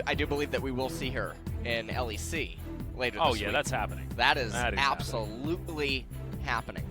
I do believe that we will see her in LEC later this week. Oh yeah, that's happening. That is absolutely happening.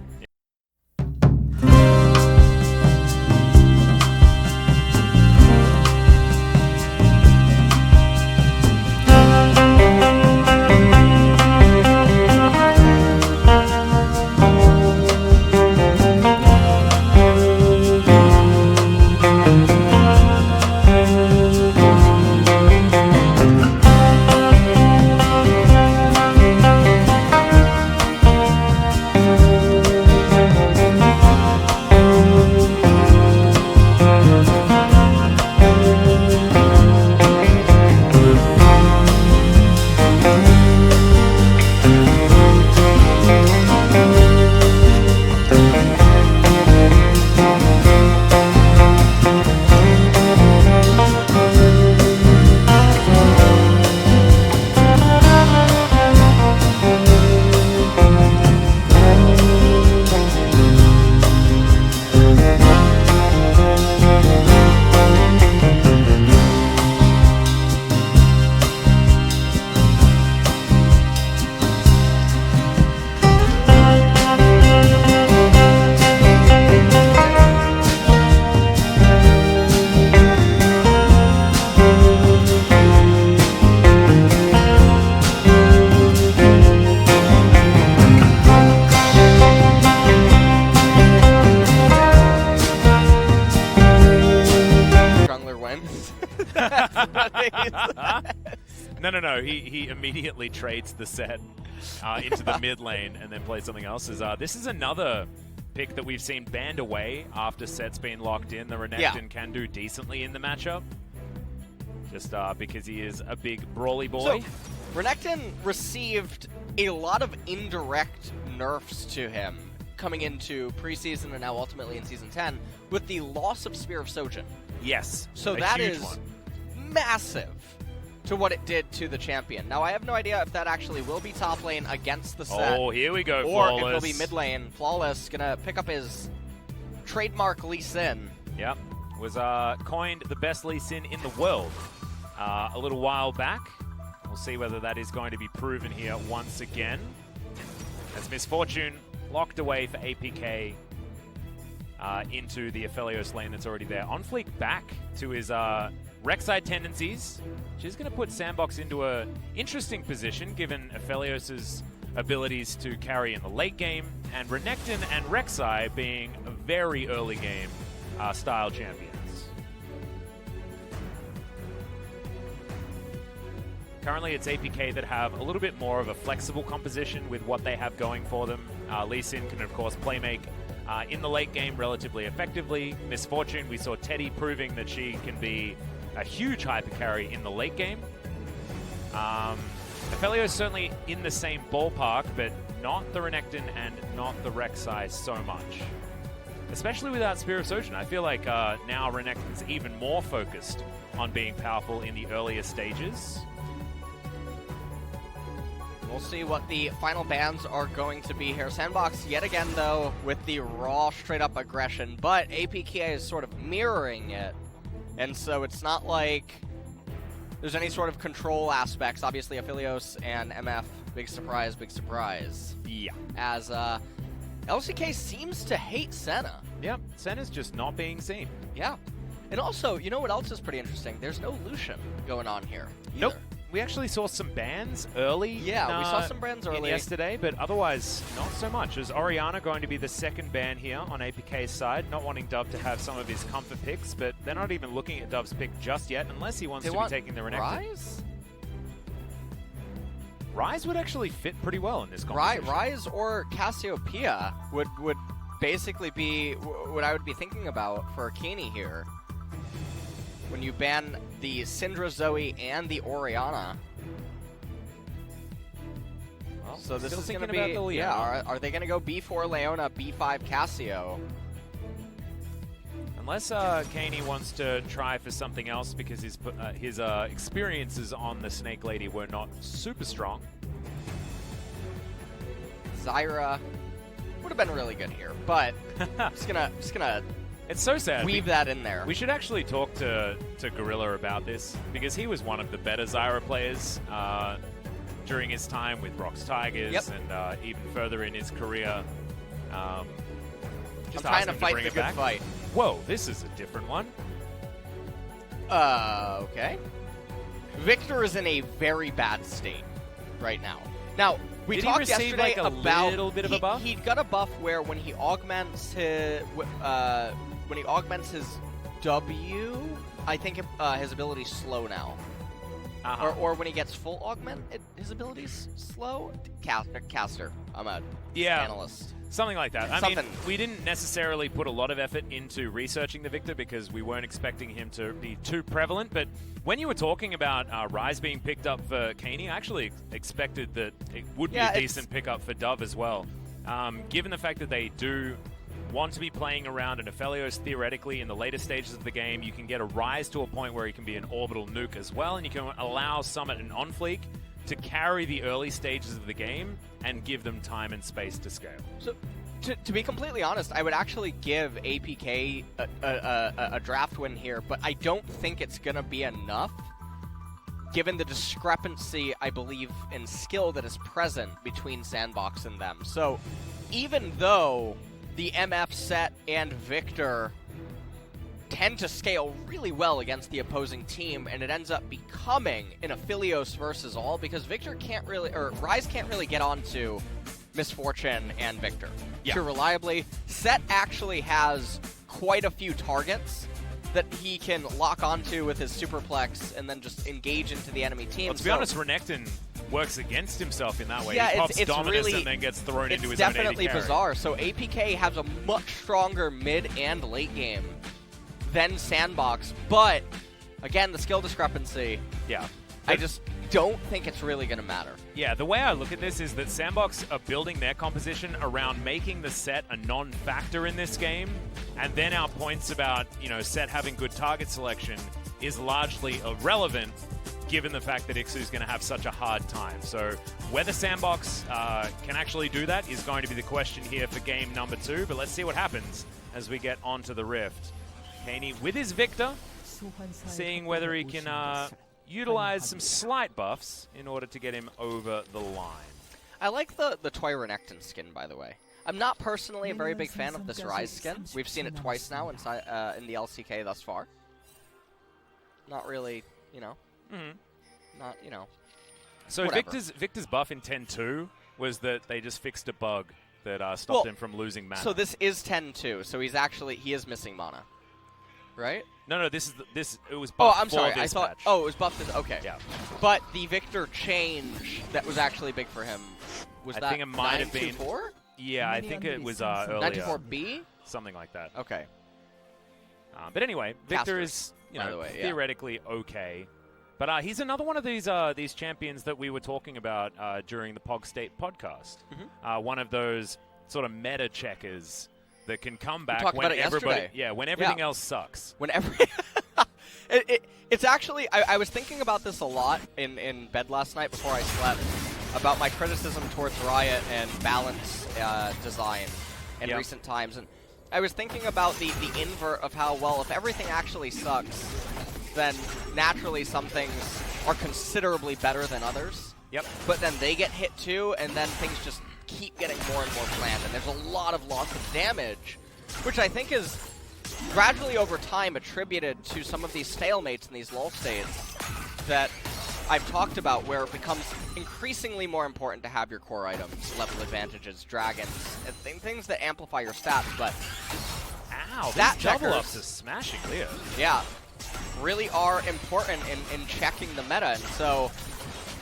No. He immediately trades the set into the mid lane and then plays something else. This is another pick that we've seen banned away after set's been locked in. The Renekton can do decently in the matchup, just because he is a big brawly boy. So, Renekton received a lot of indirect nerfs to him coming into preseason and now ultimately in Season 10 with the loss of Spear of Sojin. Yes, so that is massive to what it did to the champion. Now, I have no idea if that actually will be top lane against the set. Oh, here we go, or Flawless. if it'll be mid lane. Flawless gonna pick up his trademark Lee Sin. Yep, was coined the best Lee Sin in the world a little while back. We'll see whether that is going to be proven here once again. As Misfortune locked away for APK into the Aphelios lane that's already there. On fleek back to his Rek'Sai tendencies, which is going to put SANDBOX into an interesting position given Aphelios' abilities to carry in the late game, and Renekton and Rek'Sai being very early game style champions. Currently, it's APK that have a little bit more of a flexible composition with what they have going for them. Lee Sin can, of course, playmake in the late game relatively effectively. Misfortune, we saw Teddy proving that she can be a huge hyper carry in the late game. Aphelios is certainly in the same ballpark, but not the Renekton and not the Rek'Sai so much. Especially without Spear of Sojin. I feel like now Renekton is even more focused on being powerful in the earlier stages. We'll see what the final bans are going to be here. SANDBOX, yet again, though, with the raw, straight-up aggression, but APK is sort of mirroring it, and so it's not like there's any sort of control aspects. Obviously, Aphelios and MF, big surprise, big surprise. Yeah. As LCK seems to hate Senna. Yep, Senna's just not being seen. Yeah. And also, you know what else is pretty interesting? There's no Lucian going on here either. Nope. We actually saw some bans early. Yeah, we saw some bans early yesterday, but otherwise not so much. Is Orianna going to be the second ban here on APK's side? Not wanting Dove to have some of his comfort picks, but they're not even looking at Dove's pick just yet, unless he wants to be taking the Renekton. Ryze? Ryze would actually fit pretty well in this conversation. Ryze or Cassiopeia would basically be what I would be thinking about for Keeney here. When you ban the Syndra Zoe and the Orianna. Well, so this is going to be, yeah, are they going to go B4 Leona, B5 Cassio? Unless Kaney wants to try for something else because his experiences on the Snake Lady were not super strong. Zyra would have been really good here, but just gonna It's so sad. weave that in there. We should actually talk to Gorilla about this, because he was one of the better Zyra players during his time with Brox Tigers and even further in his career. I'm trying to fight the good fight. Whoa, this is a different one. Okay. Victor is in a very bad state right now. Now, we talked yesterday like a about little bit of a buff? He got a buff where when he augments his W, I think his ability's slow now. Or when he gets full augment, his ability's slow. Caster. I'm a analyst. Something like that. I mean, we didn't necessarily put a lot of effort into researching the Victor because we weren't expecting him to be too prevalent. But when you were talking about Ryze being picked up for Kaney, I actually expected that it would be a decent pickup for Dove as well. Given the fact that they do want to be playing around, and Aphelios theoretically in the later stages of the game, you can get a Ryze to a point where he can be an orbital nuke as well, and you can allow Summit and OnFleek to carry the early stages of the game and give them time and space to scale. So, to be completely honest, I would actually give APK a draft win here, but I don't think it's going to be enough, given the discrepancy, I believe, in skill that is present between SANDBOX and them. So, even though the MF set and Victor tend to scale really well against the opposing team, and it ends up becoming an Aphelios versus all, because Victor can't really, or Ryze can't really get onto Misfortune and Victor too reliably. Set actually has quite a few targets that he can lock onto with his superplex and then just engage into the enemy team. Well, to be honest, Renekton works against himself in that way. Yeah, he pops it's Dominus really, and then gets thrown into his own own AD carry. It's definitely bizarre. So APK has a much stronger mid and late game than SANDBOX, but again, the skill discrepancy. Yeah. I just don't think it's really going to matter. Yeah, the way I look at this is that SANDBOX are building their composition around making the set a non-factor in this game, and then our points about, set having good target selection is largely irrelevant given the fact that Ixu's going to have such a hard time. So whether SANDBOX can actually do that is going to be the question here for game number 2, but let's see what happens as we get onto the Rift. Kaney with his Victor, seeing whether he can utilize some slight buffs in order to get him over the line. I like the Toy Renekton skin, by the way. I'm not personally a very big fan of this Ryze skin. We've seen it twice now in the LCK thus far. Not really, not, So whatever. Victor's buff in 10-2 was that they just fixed a bug that stopped him from losing mana. So this is 10-2, so he is missing mana, right? No, it was buffed. Oh, I'm sorry. I thought. Patch. Oh, it was buffed. Okay. Yeah. But the Victor change that was actually big for him was I think it might have been 924? Yeah, I think it was earlier. 94B? Something like that. Okay. But anyway, Victor Casters, is by the way, theoretically okay. But he's another one of these champions that we were talking about during the Pog State podcast. One of those sort of meta checkers that can come back when everything else sucks. It's actually, I was thinking about this a lot in bed last night before I slept, about my criticism towards Riot and balance design in recent times. And I was thinking about the invert of how, well, if everything actually sucks, then naturally some things are considerably better than others. Yep. But then they get hit too, and then things just keep getting more and more planned, and there's a lot of loss of damage, which I think is gradually over time attributed to some of these stalemates and these lull states that I've talked about, where it becomes increasingly more important to have your core items, level advantages, dragons, and things that amplify your stats, but ow, that double ups is smashing Leo. Yeah, really are important in checking the meta, and so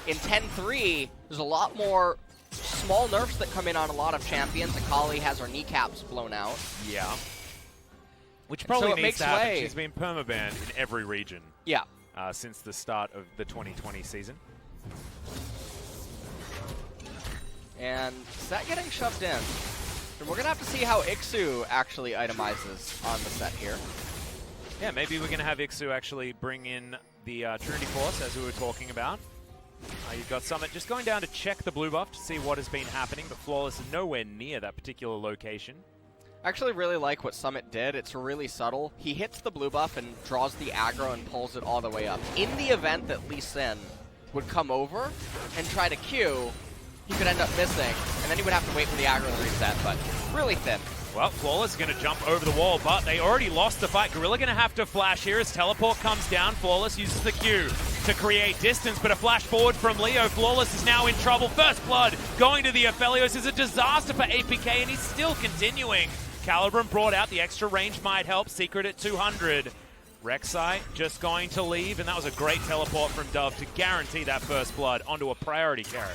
in 10-3, there's a lot more small nerfs that come in on a lot of champions. Akali has her kneecaps blown out. Yeah. Which probably so needs to happen. She's been permabanned in every region. Yeah. Since the start of the 2020 season. And Set getting shoved in. And we're going to have to see how Ixu actually itemizes on the set here. Yeah, maybe we're going to have Ixu actually bring in the Trinity Force, as we were talking about. You've got Summit just going down to check the blue buff to see what has been happening, but Flawless is nowhere near that particular location. I actually really like what Summit did. It's really subtle. He hits the blue buff and draws the aggro and pulls it all the way up. In the event that Lee Sin would come over and try to Q, he could end up missing, and then he would have to wait for the aggro to reset, but really thin. Well, Flawless is going to jump over the wall, but they already lost the fight. Gorilla going to have to flash here as teleport comes down. Flawless uses the Q to create distance, but a flash forward from Leo. Flawless is now in trouble. First blood going to the Aphelios is a disaster for APK, and he's still continuing. Calibrum brought out the extra range might help. Secret at 200. Rek'Sai just going to leave, and that was a great teleport from Dove to guarantee that first blood onto a priority carry.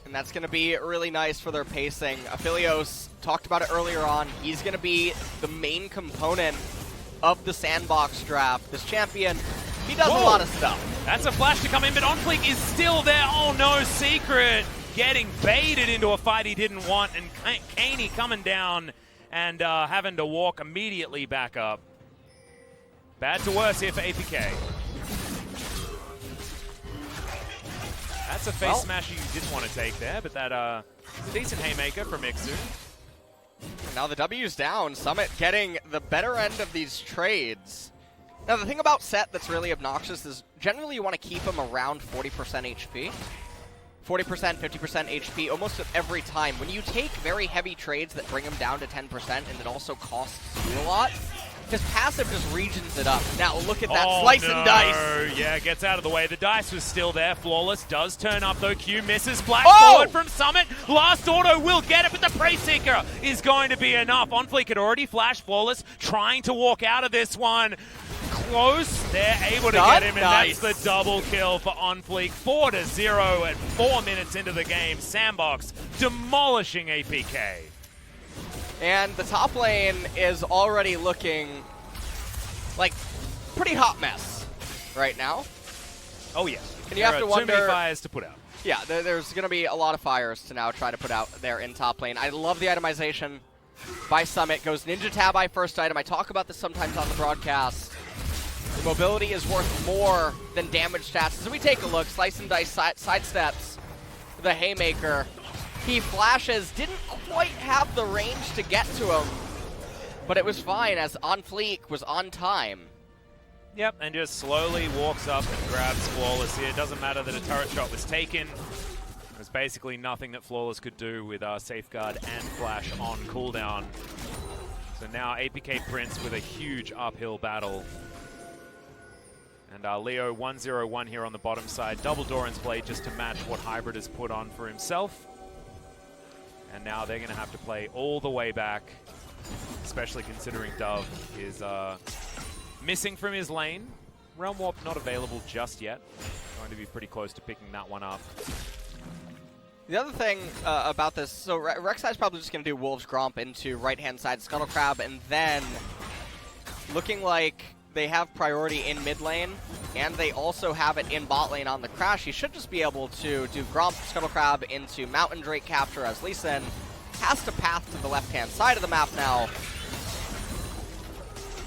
And that's going to be really nice for their pacing. Aphelios, talked about it earlier on, he's going to be the main component of the SANDBOX draft. This champion, he does a lot of stuff. That's a flash to come in, but OnFleek is still there. Oh no, Secret getting baited into a fight he didn't want, and Kaney coming down and having to walk immediately back up. Bad to worse here for APK. That's a face smasher you didn't want to take there, but that a decent haymaker from Ixu. Now the W's down. Summit getting the better end of these trades. Now the thing about Set that's really obnoxious is generally you want to keep him around 40% HP. 40%, 50% HP almost every time. When you take very heavy trades that bring him down to 10% and it also costs you a lot, his passive just regions it up. Now look at that slice and dice. Yeah, gets out of the way. The dice was still there. Flawless does turn up though. Q misses. Flash forward from Summit. Last auto will get it, but the Prey Seeker is going to be enough. OnFleek had already flashed Flawless, trying to walk out of this one. Close. They're able to get him, and that's the double kill for OnFleek. 4-0 at 4 minutes into the game. SANDBOX demolishing APK. And the top lane is already looking like pretty hot mess right now. Oh yeah. And you have to wonder, too many fires to put out. Yeah, there's going to be a lot of fires to now try to put out there in top lane. I love the itemization by Summit. Goes Ninja Tabi first item. I talk about this sometimes on the broadcast. The mobility is worth more than damage stats. As we take a look, Slice and Dice sidesteps the Haymaker. He flashes, didn't quite have the range to get to him, but it was fine as OnFleek was on time. Yep, and just slowly walks up and grabs Flawless here. It doesn't matter that a turret shot was taken. There's basically nothing that Flawless could do with Safeguard and Flash on cooldown. So now APK Prince with a huge uphill battle. And Leo 1-0-1 here on the bottom side. Double Doran's play just to match what Hybrid has put on for himself. And now they're going to have to play all the way back, especially considering Dove is missing from his lane. Realm Warp not available just yet. Going to be pretty close to picking that one up. The other thing about this, so Rek'Sai's probably just going to do Wolves Gromp into right-hand side Scuttle Crab, and then looking like they have priority in mid lane, and they also have it in bot lane on the Crash. He should just be able to do Gromp, Scuttle Crab into Mountain Drake capture as Lee Sin has to path to the left-hand side of the map now.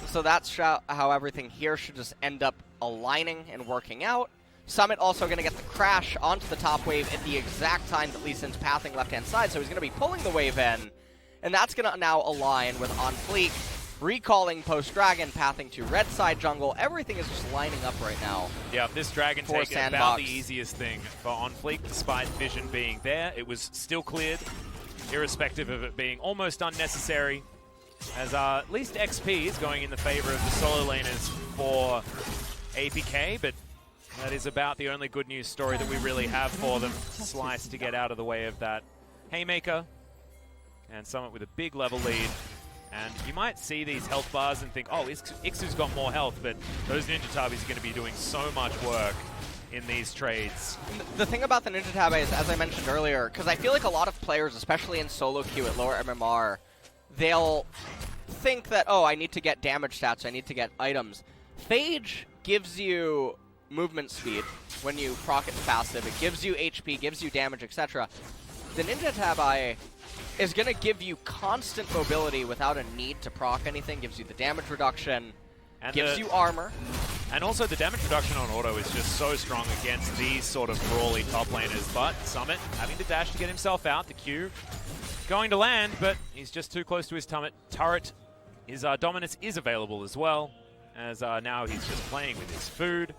So that's how everything here should just end up aligning and working out. Summit also going to get the Crash onto the top wave at the exact time that Lee Sin's pathing left-hand side, so he's going to be pulling the wave in, and that's going to now align with OnFleek. Recalling post-Dragon, pathing to red side jungle. Everything is just lining up right now. Yeah, this Dragon take is about the easiest thing for OnFleek, despite vision being there. It was still cleared, irrespective of it being almost unnecessary, as at least XP is going in the favor of the solo laners for APK, but that is about the only good news story that we really have for them. Slice to get out of the way of that Haymaker, and Summit with a big level lead. And you might see these health bars and think, oh, Ixu's got more health, but those Ninja Tabis are going to be doing so much work in these trades. The thing about the Ninja Tabis, as I mentioned earlier, because I feel like a lot of players, especially in solo queue at lower MMR, they'll think that, oh, I need to get damage stats, I need to get items. Phage gives you movement speed when you proc its passive. It gives you HP, gives you damage, etc. The Ninja Tabi is going to give you constant mobility without a need to proc anything, gives you the damage reduction, and gives you armor. And also the damage reduction on auto is just so strong against these sort of brawly top laners, but Summit having to dash to get himself out. The Q going to land, but he's just too close to his turret. His dominance is available as well, as now he's just playing with his food.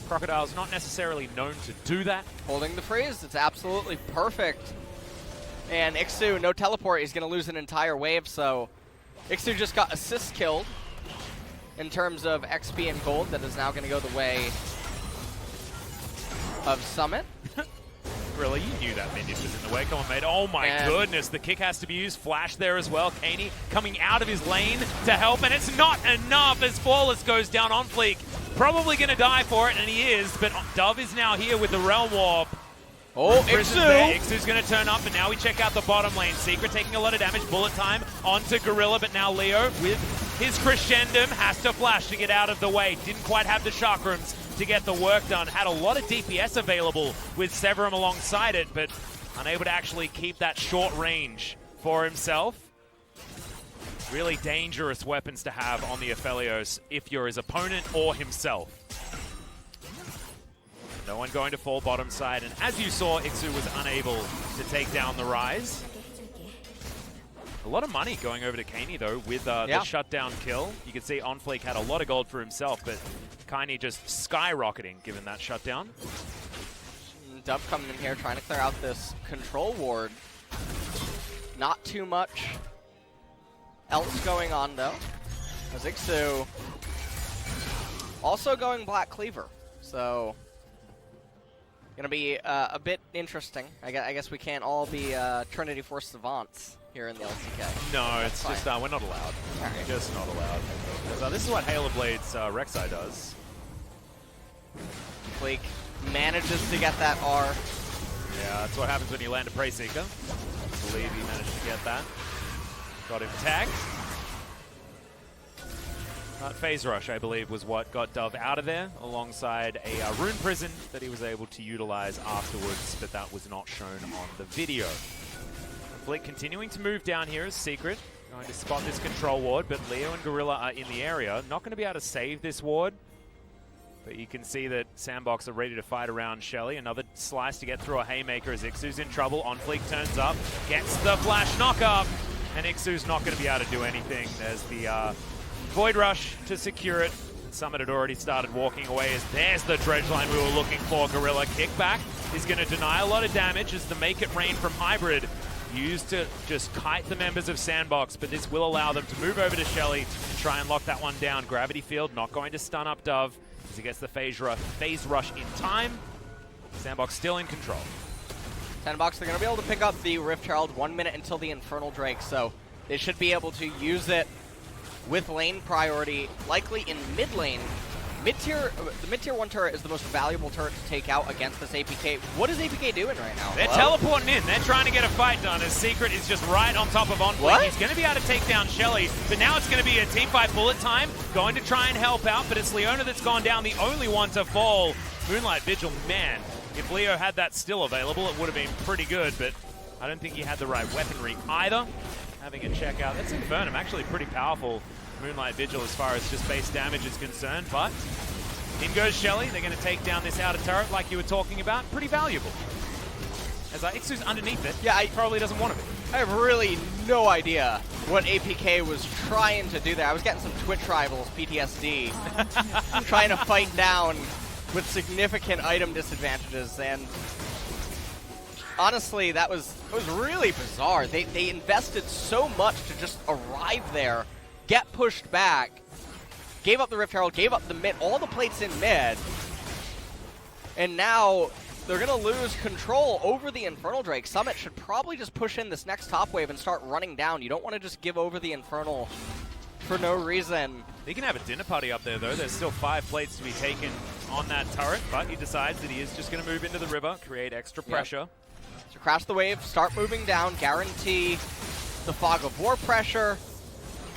Crocodile's not necessarily known to do that. Holding the freeze, it's absolutely perfect. And Ixu, no teleport, he's going to lose an entire wave, so Ixu just got assist killed in terms of XP and gold. That is now going to go the way of Summit. Really, you knew that minion was in the way. Come on, mate. Oh my goodness, the kick has to be used. Flash there as well. Kaney coming out of his lane to help, and it's not enough as Flawless goes down on fleek. Probably going to die for it, and he is, but Dove is now here with the Realm Warp. Oh, Ixu! Ixu's going to turn up, and now we check out the bottom lane. Secret taking a lot of damage. Bullet time onto Gorilla, but now Leo with his Crescendum has to flash to get out of the way. Didn't quite have the chakrams to get the work done. Had a lot of DPS available with Severum alongside it, but unable to actually keep that short range for himself. Really dangerous weapons to have on the Aphelios if you're his opponent or himself. No one going to fall bottom side, and as you saw, Ixu was unable to take down the Rise. A lot of money going over to Kaney, though, with the shutdown kill. You can see OnFleek had a lot of gold for himself, but Kaney just skyrocketing given that shutdown. Dove coming in here trying to clear out this control ward. Not too much else going on, though. As Ixu also going Black Cleaver, so gonna be a bit interesting. I guess we can't all be Trinity Force savants here in the LCK. No, it's just we're not allowed. Right. Just not allowed. Because, this is what Halo Blade's Rek'Sai does. Fleek manages to get that R. Yeah, that's what happens when you land a Prey Seeker. I believe he managed to get that. Got him tagged. Phase Rush, I believe, was what got Dove out of there, alongside a Rune Prison that he was able to utilize afterwards, but that was not shown on the video. Fleek continuing to move down here as Secret, going to spot this control ward, but Leo and Gorilla are in the area. Not going to be able to save this ward, but you can see that SANDBOX are ready to fight around Shelly. Another slice to get through a Haymaker as Ixu's in trouble. OnFleek turns up, gets the flash knock up, and Ixu's not going to be able to do anything. There's the Void Rush to secure it. Summit had already started walking away as there's the dredge line we were looking for. Gorilla kickback is going to deny a lot of damage as the Make It Rain from Hybrid used to just kite the members of SANDBOX, but this will allow them to move over to Shelly and try and lock that one down. Gravity Field not going to stun up Dove as he gets the phase rush in time. SANDBOX still in control. SANDBOX, they're going to be able to pick up the Rift Herald 1 minute until the Infernal Drake, so they should be able to use it with lane priority, likely in mid lane. The mid-tier 1 turret is the most valuable turret to take out against this APK. What is APK doing right now? They're teleporting in. They're trying to get a fight done as Secret is just right on top of OnFleek. He's going to be able to take down Shelly, but now it's going to be a team fight. Bullet time, going to try and help out, but it's Leona that's gone down, the only one to fall. Moonlight Vigil, man, if Leo had that still available, it would have been pretty good, but I don't think he had the right weaponry either. Having a check out. That's Infernum, actually pretty powerful. Moonlight Vigil as far as just base damage is concerned, but in goes Shelly. They're going to take down this outer turret like you were talking about. Pretty valuable. As Ixu's underneath it, he probably doesn't want to be. I have really no idea what APK was trying to do there. I was getting some Twitch rivals PTSD, trying to fight down with significant item disadvantages, and honestly, it was really bizarre. They invested so much to just arrive there, get pushed back, gave up the Rift Herald, gave up the mid, all the plates in mid, and now they're going to lose control over the Infernal Drake. Summit should probably just push in this next top wave and start running down. You don't want to just give over the Infernal for no reason. He can have a dinner party up there, though. There's still 5 plates to be taken on that turret, but he decides that he is just going to move into the river, create extra pressure. So crash the wave, start moving down, guarantee the Fog of War pressure.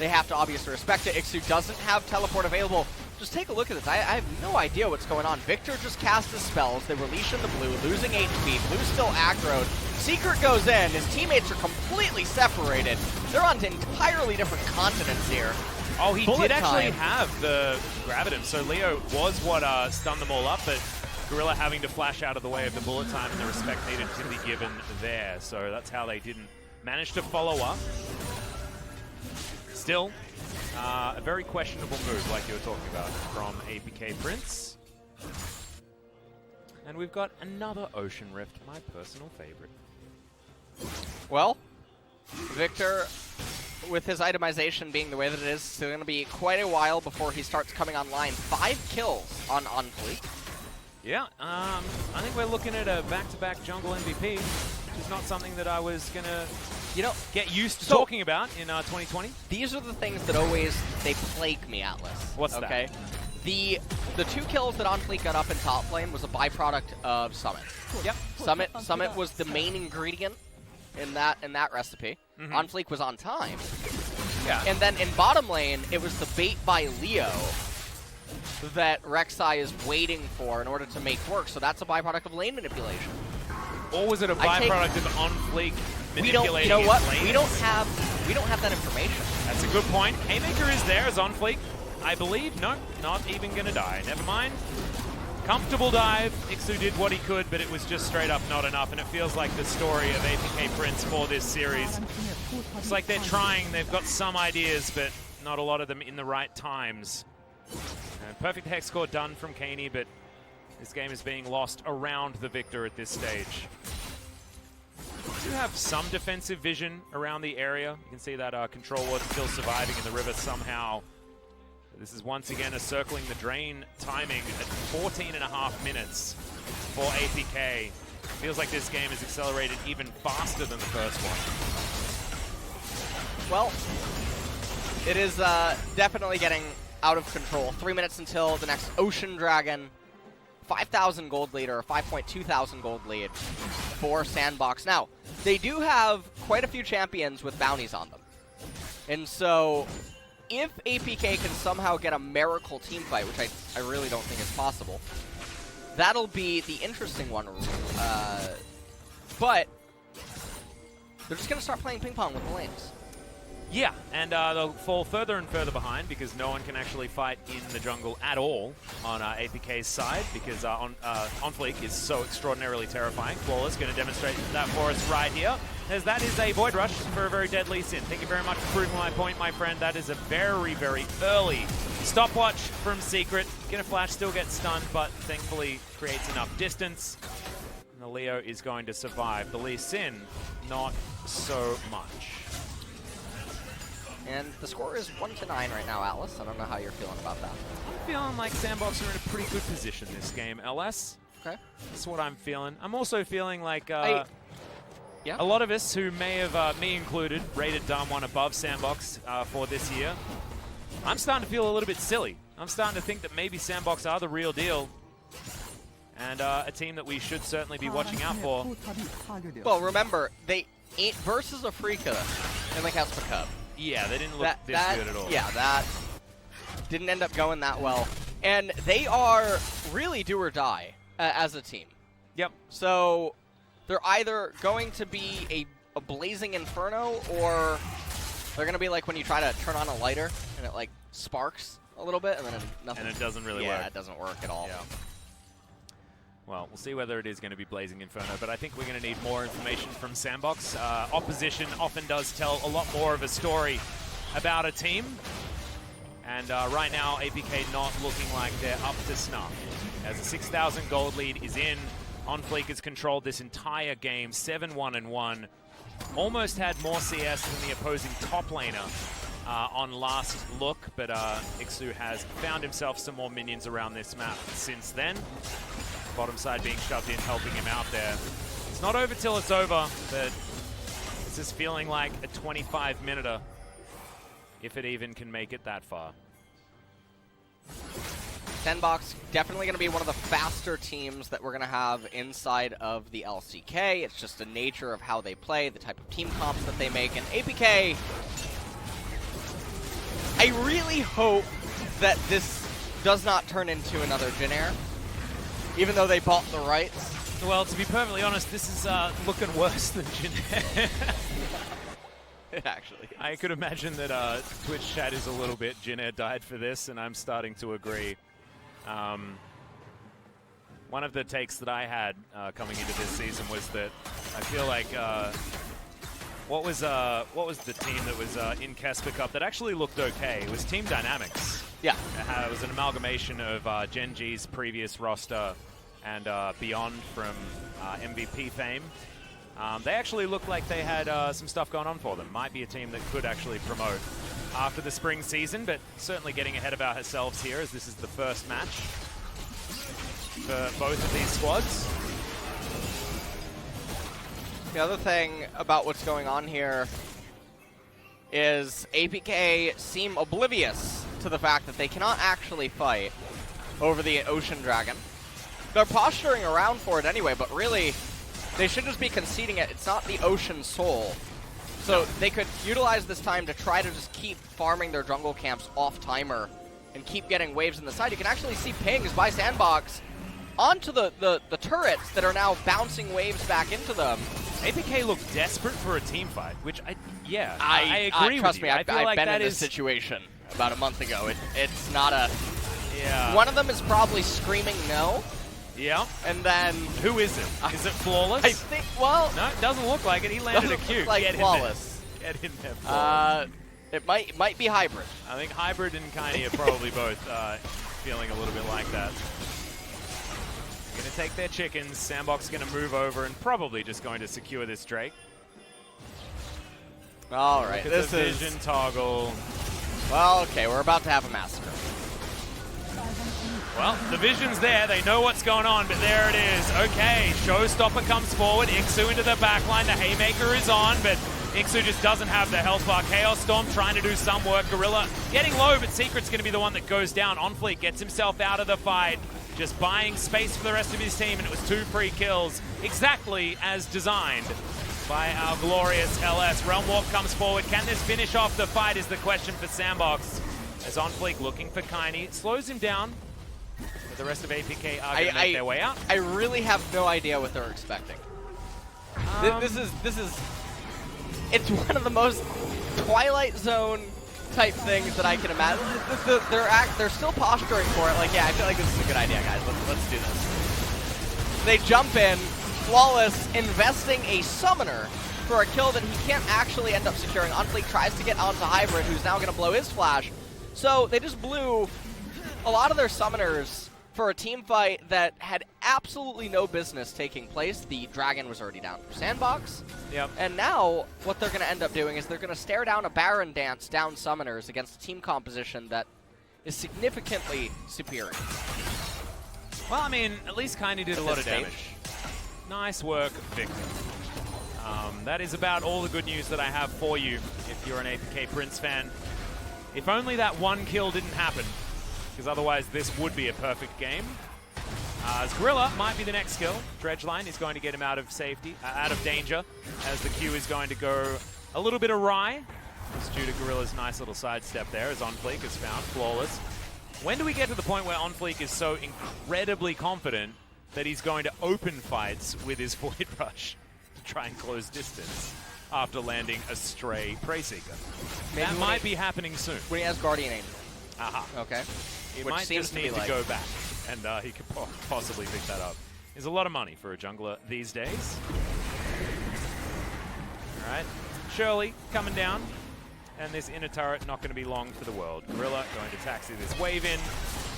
They have to obviously respect it. Ixu doesn't have teleport available. Just take a look at this. I have no idea what's going on. Victor just cast his spells. They release in the blue, losing HP. Blue's still aggroed. Secret goes in. His teammates are completely separated. They're on entirely different continents here. Oh, he did actually have the Gravitum. So Leo was what stunned them all up, but Gorilla having to flash out of the way of the bullet time and the respect needed to be given there. So that's how they didn't managed to follow up. Still, a very questionable move, like you were talking about, from APK Prince. And we've got another Ocean Rift, my personal favorite. Well, Victor, with his itemization being the way that it is, it's still going to be quite a while before he starts coming online. 5 kills on Fleek. Yeah, I think we're looking at a back-to-back jungle MVP, which is not something that I was going to get used to talking about in 2020. These are the things that they plague me, Atlas. What's that? The 2 kills that Fleek got up in top lane was a byproduct of Summit. Yep. Summit was the main ingredient in that recipe. Fleek was on time. Yeah. And then in bottom lane, it was the bait by Leo that Rek'Sai is waiting for in order to make work. So that's a byproduct of lane manipulation. Or was it a byproduct of Fleek manipulating you know what? lane? We don't have that information. That's a good point. Haymaker is there as Fleek. I believe. No, not even going to die. Never mind. Comfortable dive. Ixu did what he could, but it was just straight up not enough. And it feels like the story of APK Prince for this series. It's like they're trying. They've got some ideas, but not a lot of them in the right times. Perfect hex score done from Kaney, but this game is being lost around the victor at this stage. Do have some defensive vision around the area. You can see that control ward still surviving in the river somehow. This is once again a circling the drain timing at 14.5 minutes for APK. Feels like this game is accelerated even faster than the first one. Well, it is definitely getting out of control. 3 minutes until the next Ocean Dragon. 5,000 gold lead, or a 5.2 thousand gold lead for SANDBOX. Now, they do have quite a few champions with bounties on them. And so, if APK can somehow get a miracle team fight, which I really don't think is possible, that'll be the interesting one. But they're just going to start playing ping pong with the lanes. Yeah, and they'll fall further and further behind because no one can actually fight in the jungle at all on APK's side because Fleek is so extraordinarily terrifying. Flawless going to demonstrate that for us right here, as that is a Void Rush for a very deadly Sin. Thank you very much for proving my point, my friend. That is a very, very early stopwatch from Secret. Gonna flash, still get stunned, but thankfully creates enough distance. And the Leo is going to survive. The Lee Sin, not so much. And the score is 1-9 right now, Atlas. I don't know how you're feeling about that. I'm feeling like SANDBOX are in a pretty good position this game, LS. Okay. That's what I'm feeling. I'm also feeling like yeah. a lot of us who may have, me included, rated Dam1 above SANDBOX for this year. I'm starting to feel a little bit silly. I'm starting to think that maybe SANDBOX are the real deal. And a team that we should certainly be watching out for. Well, remember, they ain't versus Afrika in the Casper Cup. Yeah, they didn't look this good at all. Yeah, that didn't end up going that well. And they are really do or die as a team. Yep. So they're either going to be a blazing inferno, or they're going to be like when you try to turn on a lighter and it like sparks a little bit and then nothing. And it doesn't really work. Yeah, it doesn't work at all. Yeah. Well, we'll see whether it is going to be Blazing Inferno, but I think we're going to need more information from SANDBOX. Opposition often does tell a lot more of a story about a team. And right now, APK not looking like they're up to snuff. As a 6,000 gold lead is in, Fleek has controlled this entire game, 7-1-1. Almost had more CS than the opposing top laner on last look, but Ixu has found himself some more minions around this map since then. Bottom side being shoved in, helping him out there. It's not over till it's over, but this is feeling like a 25-minuter, if it even can make it that far. SANDBOX definitely going to be one of the faster teams that we're going to have inside of the LCK. It's just the nature of how they play, the type of team comps that they make. And APK, I really hope that this does not turn into another Jin Air, even though they bought the rights. Well, to be perfectly honest, this is looking worse than Jin Air. It actually is. I could imagine that Twitch chat is a little bit Jin Air died for this, and I'm starting to agree. One of the takes that I had coming into this season was that I feel like What was the team that was in Casper Cup that actually looked okay? It was Team Dynamics. Yeah. It was an amalgamation of Gen G's previous roster and Beyond from MVP fame. They actually looked like they had some stuff going on for them. Might be a team that could actually promote after the spring season, but certainly getting ahead of ourselves here as this is the first match for both of these squads. The other thing about what's going on here is APK seem oblivious to the fact that they cannot actually fight over the Ocean Dragon. They're posturing around for it anyway, but really, they should just be conceding it. It's not the Ocean Soul. So they could utilize this time to try to just keep farming their jungle camps off timer and keep getting waves in the side. You can actually see pings by SANDBOX onto the turrets that are now bouncing waves back into them. APK looked desperate for a team fight, which I agree with trust you. me, I've feel like been that in this is situation about a month ago. It's not a... Yeah. One of them is probably screaming no. Yeah. And then... Who is it? Is it Flawless? I think, well... No, it doesn't look like it. He landed a Q. Like Get Flawless. In there. Get in there, Flawless. It might be Hybrid. I think Hybrid and Kaini are probably both feeling a little bit like that. Going to take their chickens. SANDBOX is going to move over and probably just going to secure this Drake. All right, this is... Vision toggle. Well, okay, we're about to have a massacre. Well, the vision's there. They know what's going on, but there it is. Okay, Showstopper comes forward. Ixu into the backline. The Haymaker is on, but Ixu just doesn't have the health bar. Chaos Storm trying to do some work. Gorilla getting low, but Secret's going to be the one that goes down. OnFleek gets himself out of the fight. Just buying space for the rest of his team, and it was 2 free kills. Exactly as designed by our glorious LS. Realm Walk comes forward. Can this finish off the fight is the question for SANDBOX. As OnFleek looking for Kaini. Slows him down. But the rest of APK are going to make their way out. I really have no idea what they're expecting. This is... It's one of the most Twilight Zone type things that I can imagine. They're still posturing for it. Like, yeah, I feel like this is a good idea, guys. Let's do this. They jump in, Flawless investing a summoner for a kill that he can't actually end up securing. OnFleek tries to get onto Hybrid, who's now going to blow his flash. So they just blew a lot of their summoners for a team fight that had absolutely no business taking place. The Dragon was already down for SANDBOX. Yep. And now what they're going to end up doing is they're going to stare down a Baron dance down summoners against a team composition that is significantly superior. Well, I mean, at least Kaini did a lot of damage. Nice work, Victor. That is about all the good news that I have for you if you're an APK Prince fan. If only that one kill didn't happen, because otherwise this would be a perfect game. As Gorilla might be the next kill. Dredgeline is going to get him out of safety, out of danger, as the Q is going to go a little bit awry. It's due to Gorilla's nice little sidestep there, as OnFleek is found Flawless. When do we get to the point where OnFleek is so incredibly confident that he's going to open fights with his Void Rush to try and close distance after landing a stray Prey Seeker? That might be happening soon. When he has Guardian Angel. Aha. Okay. He Which might seems just to need be to go back, and he could possibly pick that up. There's a lot of money for a jungler these days. All right, Shirley coming down, and this inner turret not going to be long for the world. Gorilla going to taxi this wave in,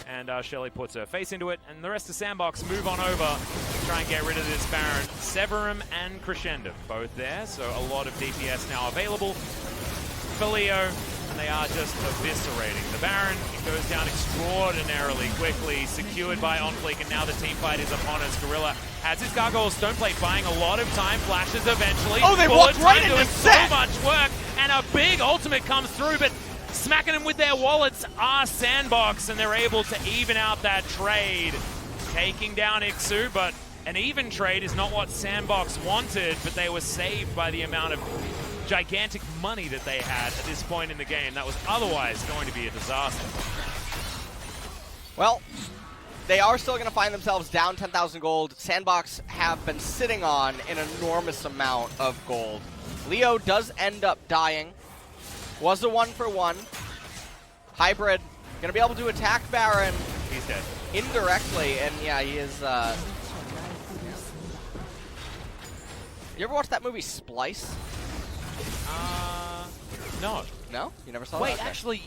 and Shirley puts her face into it, and the rest of SANDBOX move on over to try and get rid of this Baron. Severum and Crescendo both there, so a lot of DPS now available for Leo. And they are just eviscerating the Baron. It goes down extraordinarily quickly, secured by OnFleek, and now the team fight is upon us. Gorilla has his Gargoyle Stoneplate, buying a lot of time, flashes eventually. Oh, they walked right into so much work, and a big ultimate comes through, but smacking them with their wallets are SANDBOX, and they're able to even out that trade. Taking down Ixu, but an even trade is not what SANDBOX wanted, but they were saved by the amount of gigantic money that they had at this point in the game. That was otherwise going to be a disaster. Well, they are still going to find themselves down 10,000 gold. SANDBOX have been sitting on an enormous amount of gold. Leo does end up dying. Was a 1-for-1. Hybrid going to be able to attack Baron. He's dead. Indirectly, and yeah, he is... You ever watch that movie Splice? No. No? You never saw Wait, that? Okay. actually,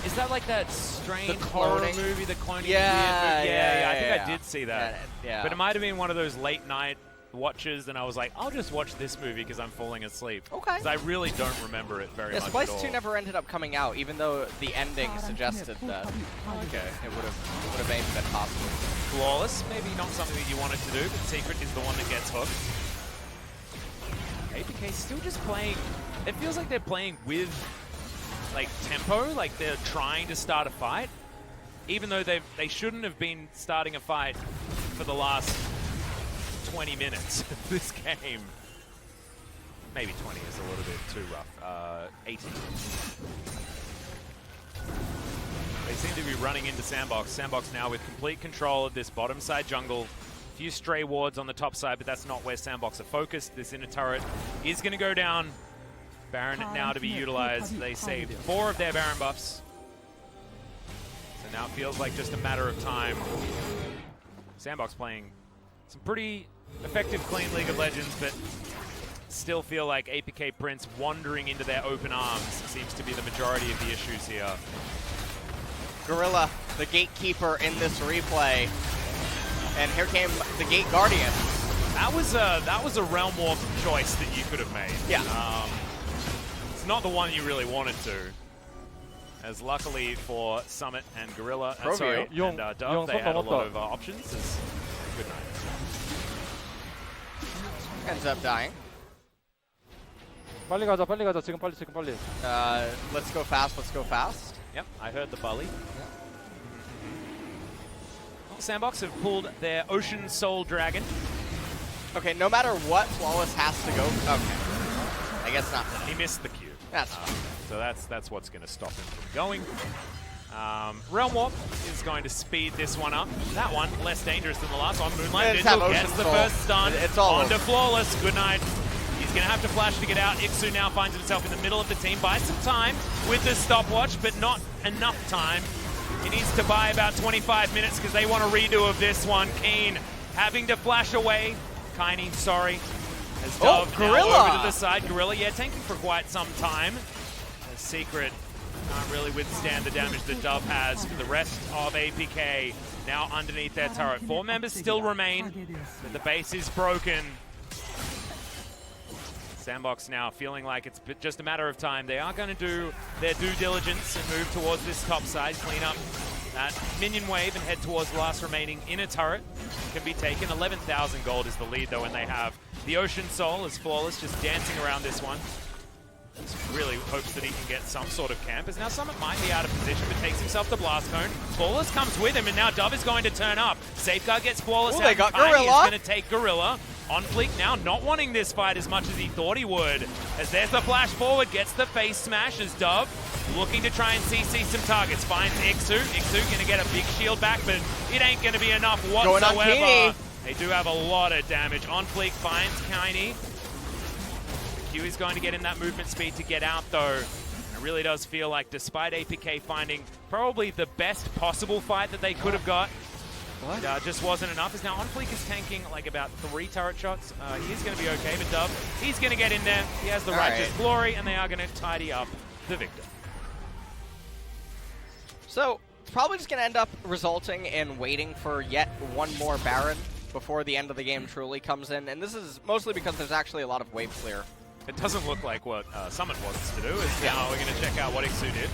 is that like that strange The horror cloning? movie, the cloning? Yeah, yeah, I think yeah. I did see that. Yeah. But it might have been one of those late night watches, and I was like, I'll just watch this movie because I'm falling asleep. Okay. Because I really don't remember it very Yeah, much Splice at all. 2 never ended up coming out, even though the ending suggested that Okay. it would have maybe been possible. Flawless, maybe not something that you wanted to do, but Secret is the one that gets hooked. APK still just playing. It feels like they're playing with like tempo, like they're trying to start a fight, even though they shouldn't have been starting a fight for the last 20 minutes of this game. Maybe 20 is a little bit too rough. 18. They seem to be running into SANDBOX. SANDBOX now with complete control of this bottom side jungle. A few stray wards on the top side, but that's not where SANDBOX are focused. This inner turret is going to go down. Baron now to be utilized. They saved 4 of their Baron buffs. So now it feels like just a matter of time. SANDBOX playing some pretty effective, clean League of Legends, but still feel like APK Prince wandering into their open arms seems to be the majority of the issues here. Gorilla, the gatekeeper in this replay. And here came the Gate Guardian. That was a Realm Warp choice that you could have made. Yeah. It's not the one you really wanted to. As luckily for Summit and Gorilla, and Dove, they had a lot of options. Good night. Ends up dying. 빨리 가자 지금 빨리. Let's go fast. Yep, I heard the bully. Well, SANDBOX have pulled their Ocean Soul Dragon. Okay, no matter what, Flawless has to go. Okay. I guess not today. He missed the cue. That's fine. So that's what's going to stop him from going. Realm Warp is going to speed this one up. That one, less dangerous than the last one. Moonlight Vigil gets the first stun. It's all onto Flawless. Good night. He's going to have to flash to get out. Ixu now finds himself in the middle of the team. Buys some time with the stopwatch, but not enough time. He needs to buy about 25 minutes because they want a redo of this one. Keen having to flash away. Kaini, sorry. As Dove Gorilla! now over to the side. Gorilla, yeah, tanking for quite some time. As Secret can't really withstand the damage that Dove has. For the rest of APK now underneath their turret. 4 members still remain, but the base is broken. SANDBOX now feeling like it's just a matter of time. They are going to do their due diligence and move towards this top side, clean up that minion wave and head towards the last remaining inner turret. Can be taken. 11,000 gold is the lead though, and they have the Ocean Soul as Flawless just dancing around this one. Just really hopes that he can get some sort of camp, as now Summit might be out of position, but takes himself the Blast Cone. Flawless comes with him, and now Dove is going to turn up. Safeguard gets Flawless out. They got Tiny Gorilla. is going to take Gorilla. On Fleek now, not wanting this fight as much as he thought he would. As there's the flash forward, gets the face smash as Dove looking to try and CC some targets. Finds Ixu. Ixu going to get a big shield back, but it ain't going to be enough whatsoever. Going on They do have a lot of damage. On Fleek finds Kaini. Q is going to get him that movement speed to get out though. It really does feel like, despite APK finding probably the best possible fight that they could have got, just wasn't enough. As now OnFleek is tanking like about 3 turret shots. He's going to be okay, but Dove, he's going to get in there. He has the Righteous Glory, and they are going to tidy up the victor. So, it's probably just going to end up resulting in waiting for yet one more Baron before the end of the game truly comes in. And this is mostly because there's actually a lot of wave clear. It doesn't look like what Summit wants to do. Now we're going to check out what Ixu did.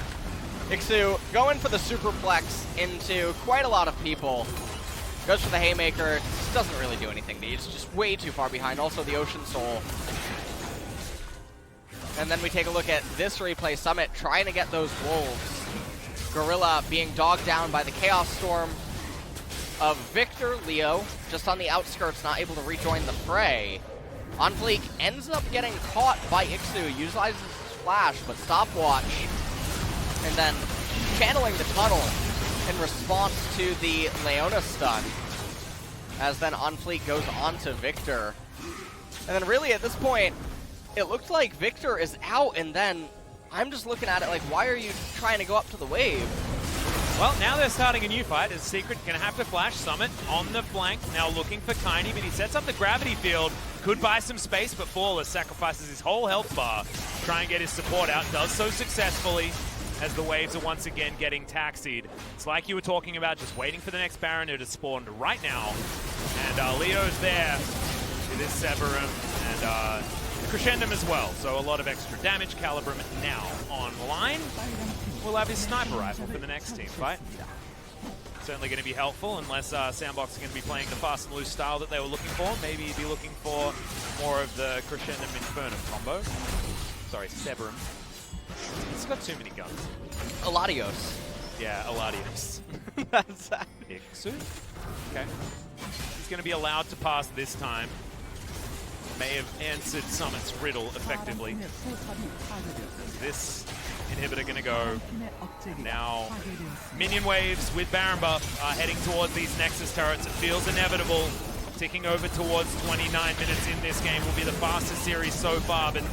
Ixu going for the superplex into quite a lot of people. Goes for the Haymaker, doesn't really do anything. He's just way too far behind. Also the Ocean Soul. And then we take a look at this replay. Summit trying to get those wolves. Gorilla being dogged down by the Chaos Storm of Victor, Leo, just on the outskirts, not able to rejoin the fray. OnFleek ends up getting caught by Ixu, utilizes his flash, but stopwatch. And then channeling the tunnel in response to the Leona stun, as then OnFleek goes on to Victor. And then really at this point, it looked like Victor is out, and then I'm just looking at it like, why are you trying to go up to the wave? Well, now they're starting a new fight as Secret going to have to flash Summit on the flank. Now looking for Tiny, but he sets up the gravity field. Could buy some space, but Flawless sacrifices his whole health bar to try and get his support out. Does so successfully as the waves are once again getting taxied. It's like you were talking about, just waiting for the next Baron to spawn right now. And Leo's there with his Severum and Crescendum as well. So a lot of extra damage. Calibrum now online. We'll have his sniper rifle for the next team fight. Certainly going to be helpful unless SANDBOX are going to be playing the fast and loose style that they were looking for. Maybe be looking for more of the Crescendum Infernum combo. Sorry, Severum. He's got too many guns. Aladios. Yeah, Aladios. That's that. Ixu? Okay. He's going to be allowed to pass this time. May have answered Summit's riddle effectively. This inhibitor going to go. Now, minion waves with Baron buff are heading towards these Nexus turrets. It feels inevitable. Ticking over towards 29 minutes in this game will be the fastest series so far, but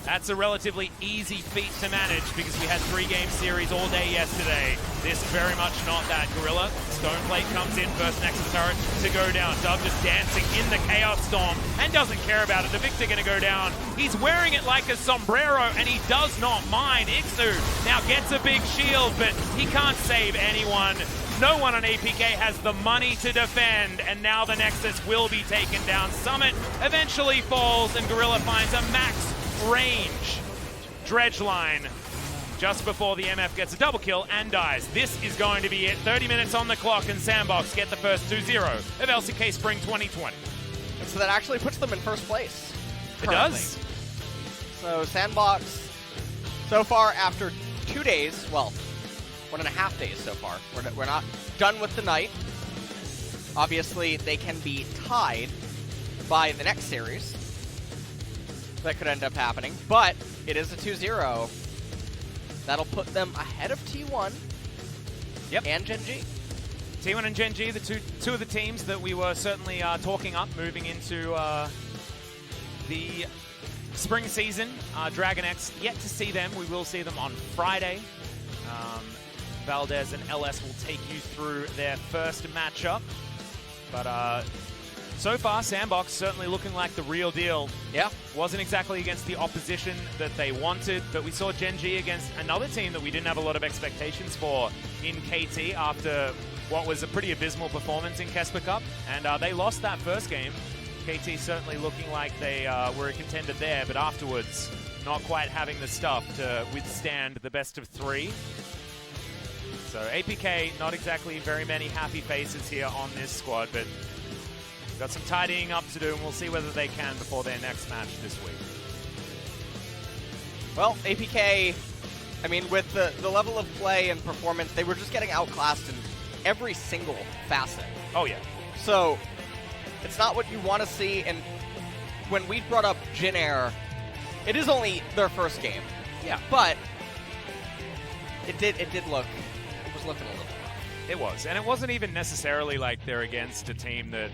that's a relatively easy feat to manage because we had 3-game series all day yesterday. This very much not that. Gorilla, Stoneplate comes in, first Nexus turret to go down. Dub just dancing in the Chaos Storm and doesn't care about it. The Victor gonna go down. He's wearing it like a sombrero and he does not mind. Ixu now gets a big shield, but he can't save anyone. No one on APK has the money to defend, and now the Nexus will be taken down. Summit eventually falls and Gorilla finds a max range dredge line just before the MF gets a double kill and dies. This is going to be it. 30 minutes on the clock and SANDBOX get the first 2-0 of LCK Spring 2020. So that actually puts them in first place. It currently. does. So SANDBOX, so far after 2 days, well, 1.5 days so far. We're not done with the night. Obviously, they can be tied by the next series. That could end up happening, but it is a 2-0. That'll put them ahead of T1 and Gen G. T1 and Gen G, the two of the teams that we were certainly talking up moving into the spring season. Dragon X, yet to see them. We will see them on Friday. Valdez and LS will take you through their first matchup. But so far, SANDBOX certainly looking like the real deal. Yeah. Wasn't exactly against the opposition that they wanted, but we saw Gen G against another team that we didn't have a lot of expectations for in KT after what was a pretty abysmal performance in Kesper Cup. And they lost that first game. KT certainly looking like they were a contender there, but afterwards, not quite having the stuff to withstand the best of 3. So APK, not exactly very many happy faces here on this squad, but got some tidying up to do, and we'll see whether they can before their next match this week. Well, APK, I mean, with the level of play and performance, they were just getting outclassed in every single facet. Oh, yeah. So, it's not what you want to see, and when we brought up Jin Air, it is only their first game. Yeah. But it was looking a little rough. It was, and it wasn't even necessarily like they're against a team that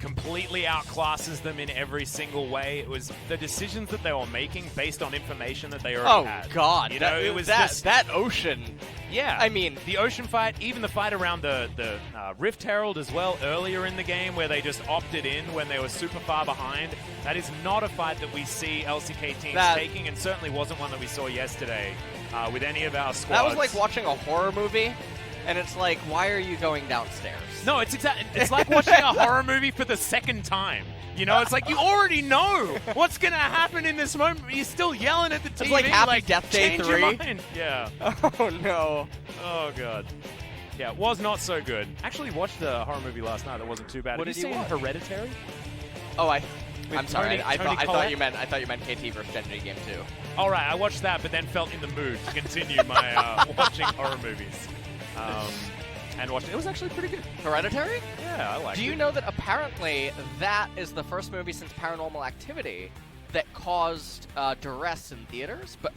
completely outclasses them in every single way. It was the decisions that they were making based on information that they already had. Oh, God. You know, it was that Ocean. Yeah. I mean, the Ocean fight, even the fight around the Rift Herald as well earlier in the game where they just opted in when they were super far behind. That is not a fight that we see LCK teams taking, and certainly wasn't one that we saw yesterday with any of our squads. That was like watching a horror movie, and it's like, why are you going downstairs? No, it's like watching a horror movie for the second time. You know, it's like you already know what's going to happen in this moment, but you're still yelling at the TV. It's like Happy Death Day 3. Your mind. Yeah. Oh, no. Oh, God. Yeah, it was not so good. Actually watched a horror movie last night that wasn't too bad. What Have did you you seen watch? Hereditary? Oh, I'm sorry. I Tony thought you meant KT versus Gen G game 2. All right, I watched that, but then felt in the mood to continue my watching horror movies. And watched it. It was actually pretty good. Hereditary? Yeah, I liked it. Do you know that apparently that is the first movie since Paranormal Activity that caused duress in theaters, but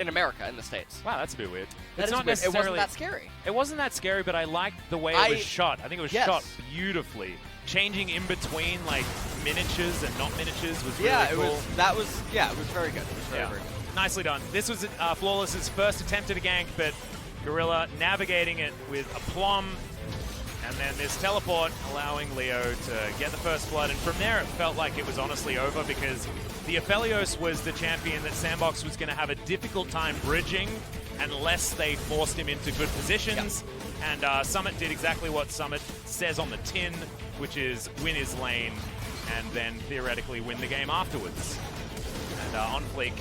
in America, in the States? Wow, that's a bit weird. It's not necessarily. It wasn't that scary. It wasn't that scary, but I liked the way it was shot. I think it was shot beautifully. Changing in between like miniatures and not miniatures was really cool. It was very good. It was very good. Nicely done. This was Flawless's first attempt at a gank, but Gorilla navigating it with aplomb. And then this teleport allowing Leo to get the first blood. And from there, it felt like it was honestly over because the Aphelios was the champion that SANDBOX was going to have a difficult time bridging unless they forced him into good positions. Yep. And Summit did exactly what Summit says on the tin, which is win his lane and then theoretically win the game afterwards. And On Fleek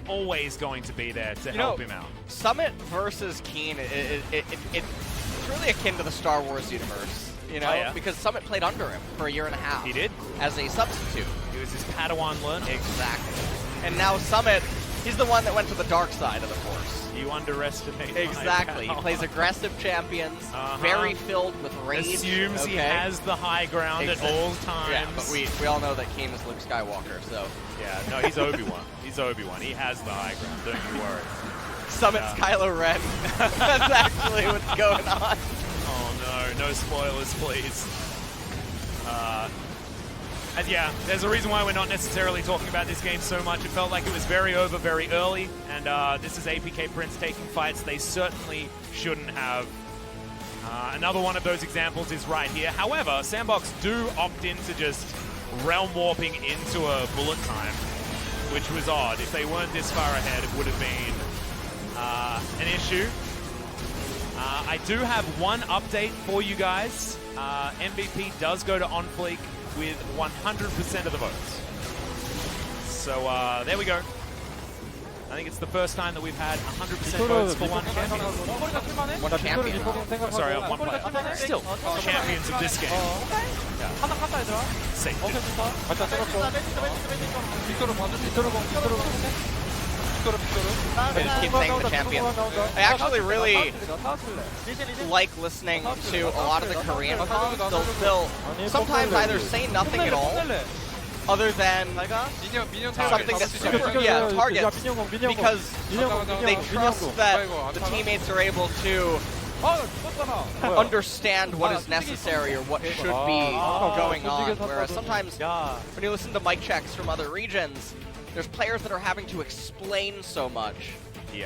always going to be there to help him out. Summit versus Keen, it's really akin to the Star Wars universe, you know, because Summit played under him for a year and a half. He did. As a substitute. He was his Padawan learner. Exactly. And now Summit, he's the one that went to the dark side of the Force. You underestimate. Exactly. He plays aggressive champions, very filled with rage. Assumes he has the high ground at all times. Yeah, but we all know that Keen is Luke Skywalker, so. Yeah, no, he's Obi-Wan. He's Obi-Wan. He has the high ground, don't you worry. Summit's Kylo Ren. That's actually what's going on. Oh no, no spoilers, please. And yeah, there's a reason why we're not necessarily talking about this game so much. It felt like it was very over very early, and this is APK Prince taking fights they certainly shouldn't have. Another one of those examples is right here. However, SANDBOX do opt into just realm warping into a bullet time, which was odd. If they weren't this far ahead, it would have been an issue. I do have one update for you guys. MVP does go to On Fleek with 100% of the votes. So there we go. I think it's the first time that we've had 100% votes for one champion. One champion. Sorry, one player. Still, champions of this game. Safe. They just keep saying the champion. I actually really like listening to a lot of the Korean comms. They'll sometimes either say nothing at all, other than something that's super, targets, because they trust that the teammates are able to understand what is necessary or what should be going on. Whereas sometimes when you listen to mic checks from other regions, there's players that are having to explain so much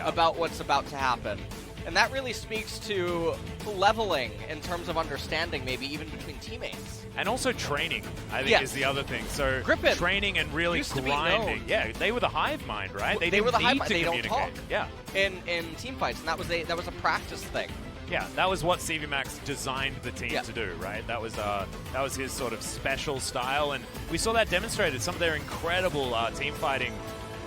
about what's about to happen. And that really speaks to leveling in terms of understanding, maybe even between teammates. And also training, I think, is the other thing. So Griffin training and really grinding. Yeah, they were the hive mind, right? They were the hive mind. They don't talk. Yeah. In team fights, and that was a practice thing. Yeah, that was what CV Max designed the team to do, right? That was his sort of special style, and we saw that demonstrated. Some of their incredible team fighting.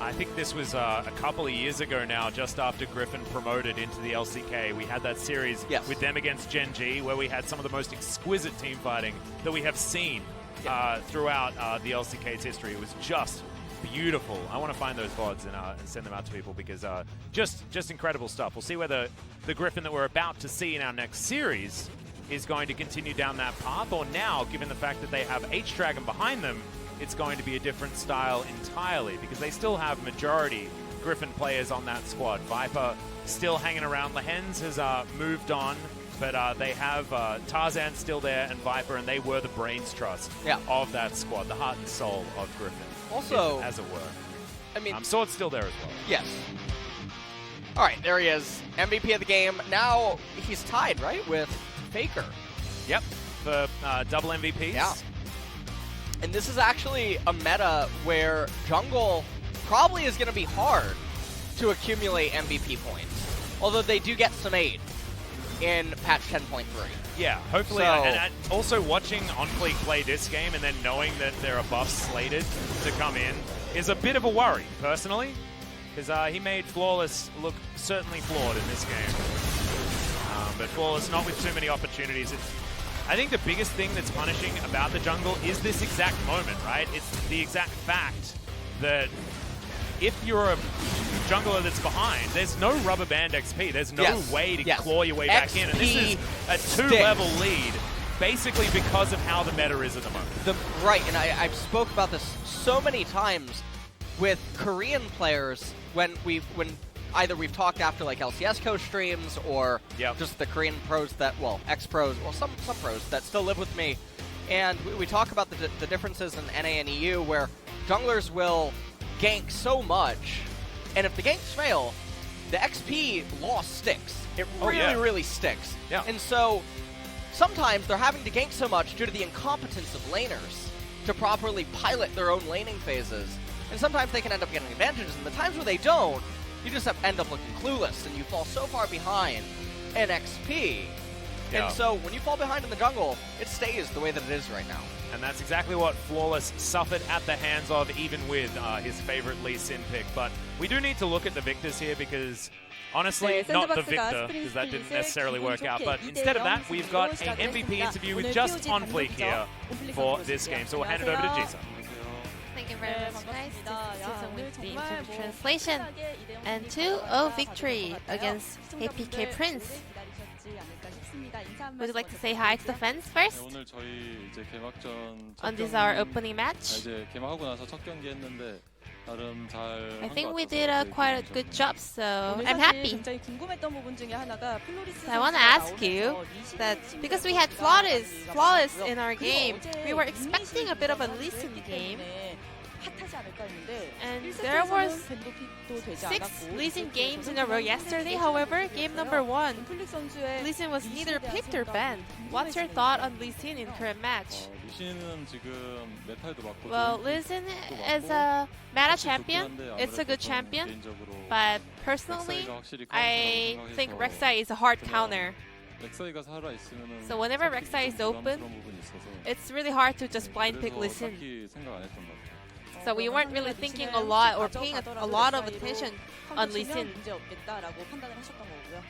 I think this was a couple of years ago now, just after Griffin promoted into the LCK. We had that series with them against Gen G, where we had some of the most exquisite team fighting that we have seen throughout the LCK's history. It was just beautiful. I want to find those VODs and send them out to people because just incredible stuff. We'll see whether the Griffin that we're about to see in our next series is going to continue down that path, or now, given the fact that they have H-Dragon behind them, it's going to be a different style entirely, because they still have majority Griffin players on that squad. Viper still hanging around. Lehens has moved on, but they have Tarzan still there and Viper, and they were the brains trust of that squad, the heart and soul of Griffin. Also, as it were. I mean, Sword's still there as well. Yes. All right, there he is, MVP of the game. Now he's tied, right, with Faker. Yep, for double MVPs. Yeah. And this is actually a meta where jungle probably is going to be hard to accumulate MVP points, although they do get some aid in patch 10.3. Yeah, hopefully. And also watching On Fleek play this game and then knowing that there are buffs slated to come in is a bit of a worry, personally, because he made Flawless look certainly flawed in this game. But Flawless not with too many opportunities. I think the biggest thing that's punishing about the jungle is this exact moment, right? It's the exact fact that if you're a jungler that's behind, there's no rubber band XP. There's no way to claw your way back in. And this is a 2-level lead, basically because of how the meta is at the moment. Right, and I've spoke about this so many times with Korean players when either we've talked after like LCS coach streams or just the Korean pros that, well, ex-pros, well, some pros that still live with me. And we talk about the differences in NA and EU where junglers will gank so much, and if the ganks fail, the XP loss sticks. It really, yeah. really sticks. Yeah. And so sometimes they're having to gank so much due to the incompetence of laners to properly pilot their own laning phases. And sometimes they can end up getting advantages, and the times where they don't, you just end up looking clueless, and you fall so far behind in XP. Yeah. And so when you fall behind in the jungle, it stays the way that it is right now. And that's exactly what Flawless suffered at the hands of, even with his favorite Lee Sin pick. But we do need to look at the victors here because, honestly, not the victor, because that didn't necessarily work out. But instead of that, we've got an MVP interview with just On Fleek here for this game. So we'll hand it over to Jisa. Thank you very much, guys. This is Susan with the interpretive translation. And 2-0 victory against APK Prince. Would you like to say hi to the fans first? 오늘 저희 이제 개막전 On this our opening match. 이제 개막하고 나서 첫 경기 했는데 나름 잘 I think we did quite a good job, so I'm happy. 굉장히 궁금했던 부분 중에 하나가 플로리스 So I want to ask you that because we had flawless in our game, we were expecting a bit of a Lee Sin game. 핫하지 않을까 했는데 And there was 밴도 픽도 되지 6 않았고 Lee Sin games in a row yesterday. However, game number 1, 플릭 선수의 Lee Sin was neither picked or banned. What's your thought on Lee Sin in current match? 루시는 지금 메탈도 맞고 Well, Lee Sin is a meta champion. It's a good champion. But personally, I think Rek'Sai is a hard counter. 렉사이가 살아 있으면은 So whenever Rek'Sai is open, it's really hard to just blind pick Lee Sin. 딱히 생각 안 했던 것 같아요. So we weren't really thinking a lot or paying a lot of attention on Lee Sin. 문제 없겠다라고 판단을 하셨던 거고요.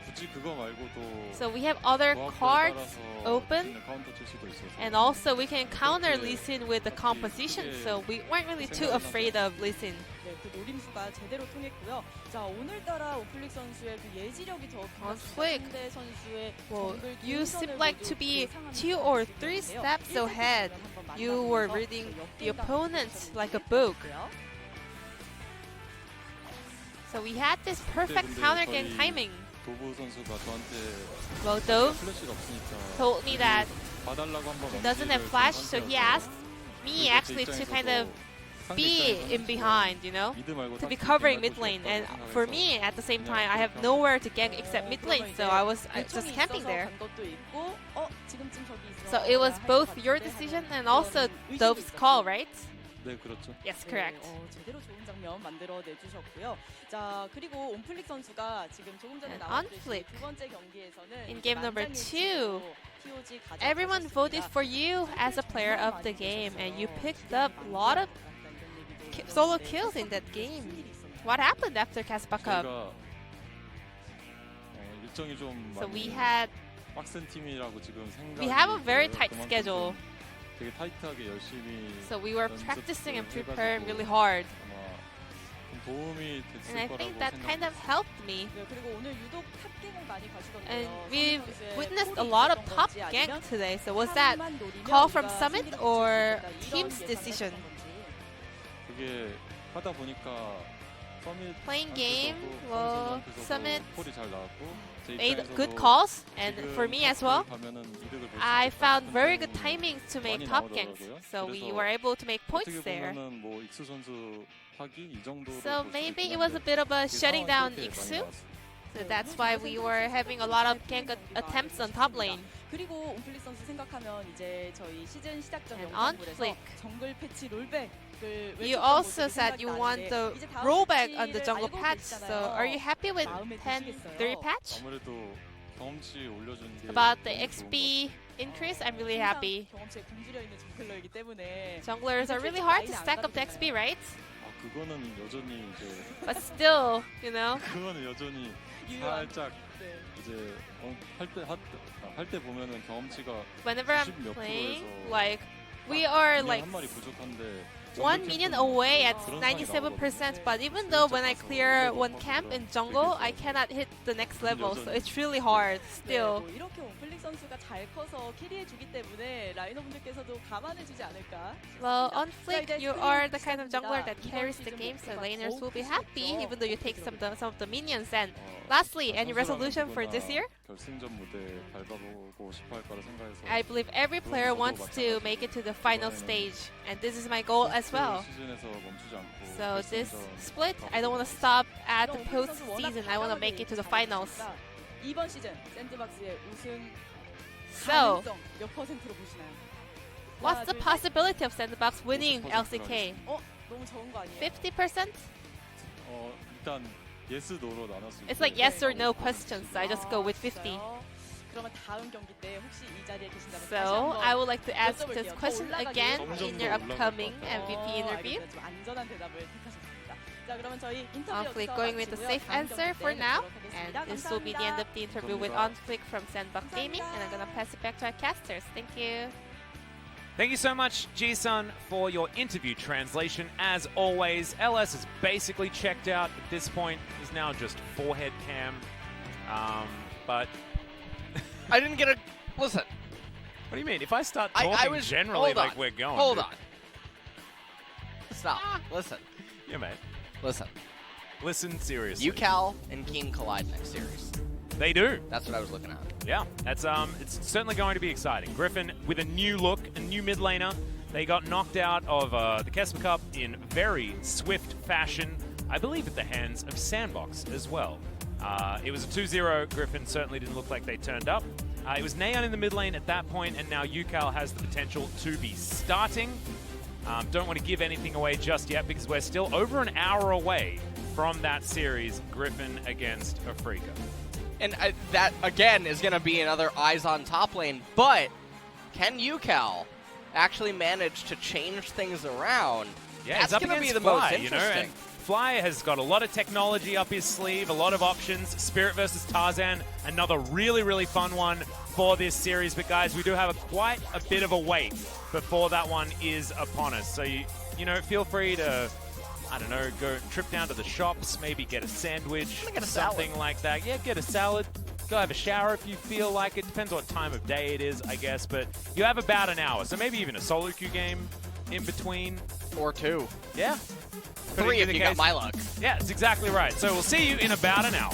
굳이 그거 말고도 So we have other cards open, 카운터 칠 수도 있어서 and also we can counter Lee Sin with the composition. So we weren't really too afraid of Lee Sin. 네, 그 노림수가 제대로 통했고요. 자, 오늘따라 온플릭 선수의 그 예지력이 더 Flick. 상대 선수의 Well, 정글 you seem 동선을 like 모두 to be 예상하는 2 or 3 steps ahead. You were reading the opponent like a book. So we had this perfect counter gang timing. 도부 선수가 저한테 Well, Dove 플래시가 없으니까 told me that 봐달라고 한번 he doesn't have flash, so he asked me actually to kind of be in behind, you know, to be covering mid lane. And for me, at the same time, I have nowhere to gank except mid lane, so I was just camping there. So it was both your decision and also Dove's call, right? 네, 그렇죠. Yes, correct. 제대로 좋은 장면 만들어내 주셨고요. 자, 그리고 온플릭 선수가 지금 조금 전에 And 나왔듯이 Onflick, 두 번째 경기에서는 in game number 2, POG everyone voted for you as a player of the game, and you picked up a lot of solo kills in that game. What happened after Caspa Cup? 저희가 일정이 좀 So 많이 we had 빡센 팀이라고 지금 생각이 we have a very 들어요. tight 그만큼 schedule. 되게 타이트하게 열심히 So we were practicing and preparing really hard. 아마 좀 도움이 됐을 And I 거라고 think that kind of 생각합니다. helped me. 네, 그리고 오늘 유독 탑갱을 많이 가시던데요. And 서민 we've 선수의 witnessed a 폴이 lot of 있었던 top 건지 아니면 gank today. So was that 사람만 노리면 call from 우리가 Summit 승리를 or 붙일 수 있을까? team's 이런 decision? 예상을 했던 건지. 그게 하다 보니까 서밋 Playing game, 선수들한테서도 well, Summit 폴이 잘 나왔고 제 made 입장에서도 good calls, and 지금 for me as well, 가면은 이득을 볼수 I 있을 것 found 같은 very good 부분이 timings to make 많이 top ganks. 나오더라고요. So we 그래서 were able to make points 어떻게 there. 보면은 뭐 익수 선수 하기 이 정도로 So 볼 수도 maybe 있긴 it was a 한데 bit of a 그게 shutting 상황이 down 그렇게 많이 Iksu. 나왔어요. So that's why we were having a lot of gank attempts on top lane. 그리고 온플릭 선수 생각하면 이제 저희 시즌 시작 전 And 영상물에서 Onflick. 정글 패치 롤백을 You also said you want the rollback on the jungle patch. So are you happy with 마음에 10-3 드시겠어요? patch? 아무래도 경험치 올려준 게 About the 너무 좋은 것 XP increase, I'm really happy. 경험치에 굶주려 있는 정글러이기 때문에 Junglers are really hard to stack up the XP, right? 아 그거는 여전히 이제 But still, you know, 그거는 여전히 유효한 살짝 네. 이제 할 때 보면은 경험치가 whenever I'm 90몇 playing, 프로에서 like, we are 그냥 like 한 마리 부족한데 1 million away at 97%, but even though when I clear one camp in jungle, I cannot hit the next level, so it's really hard still. 네, 뭐 이렇게 온플릭 선수가 잘 커서 캐리해주기 때문에 라이너분들께서도 감안해주지 않을까 Well, on Flick, you are the kind of jungler that carries the game, so laners will be happy even though you take some of the minions. And lastly, any resolution for this year? 결승전 무대 밟아보고 싶어 할 거라 생각해서 I believe every player wants to make it to the final stage. and this is my goal as well. 시즌에서 멈추지 않고 So this 결승전 split, I don't want to stop at the postseason. I want to make it to the finals. 이번 시즌 샌드박스의 우승 So, 가능성 몇 퍼센트로 보시나요? what's the possibility of SANDBOX winning 50% LCK? 너무 적은 거 아니에요? 50%? 일단 yes, no로 나눴을 It's 때 like yes or no questions. So I just go with 50. 그러면 다음 경기 때 혹시 이 자리에 계신다면 다시 So 한번 I would like to ask this 여쭤볼게요. question 더 올라가기 again 위해서 in your upcoming MVP interview. 알겠습니다. 좀 안전한 대답을 택하셨습니다. 자, 그러면 저희 인터뷰 Onflick 여기서 going with the 마치고요. safe 다음 answer 경기 for 때 now. 뵙도록 And 하겠습니다. this will be the end of the interview with Onflick from SANDBOX Gaming. And I'm gonna pass it back to our casters. Thank you. Thank you so much, Ji-sun, for your interview translation. As always, LS is basically checked out at this point. He's now just forehead cam. But I didn't get a... Listen. what do you mean? If I start I talking was... generally hold on. like we're going, Hold dude. on. Stop. Listen. Yeah, mate. Listen. Listen seriously. UCal and Keen collide next series. They do. That's what I was looking at. Yeah, that's it's certainly going to be exciting. Griffin with a new look, a new mid laner. They got knocked out of the Kesma Cup in very swift fashion, I believe at the hands of SANDBOX as well. It was a 2-0. Griffin certainly didn't look like they turned up. It was Neon in the mid lane at that point, and now UCal has the potential to be starting. Don't want to give anything away just yet because we're still over an hour away from that series, Griffin against Afrika. And that, again, is going to be another eyes on top lane. But can UCal actually manage to change things around? Yeah, that's it's up going to be against the Fly, most you know, interesting. and Fly has got a lot of technology up his sleeve, a lot of options. Spirit versus Tarzan, another really, really fun one for this series. But guys, we do have quite a bit of a wait before that one is upon us. So, you know, feel free to, I don't know, go trip down to the shops, maybe get a sandwich, Get a something salad. like that. Yeah, get a salad. Go have a shower if you feel like it. Depends what time of day it is, I guess. But you have about an hour, so maybe even a solo queue game in between. Or 2. Yeah. 3 if you got my luck. Yeah, that's exactly right. So we'll see you in about an hour.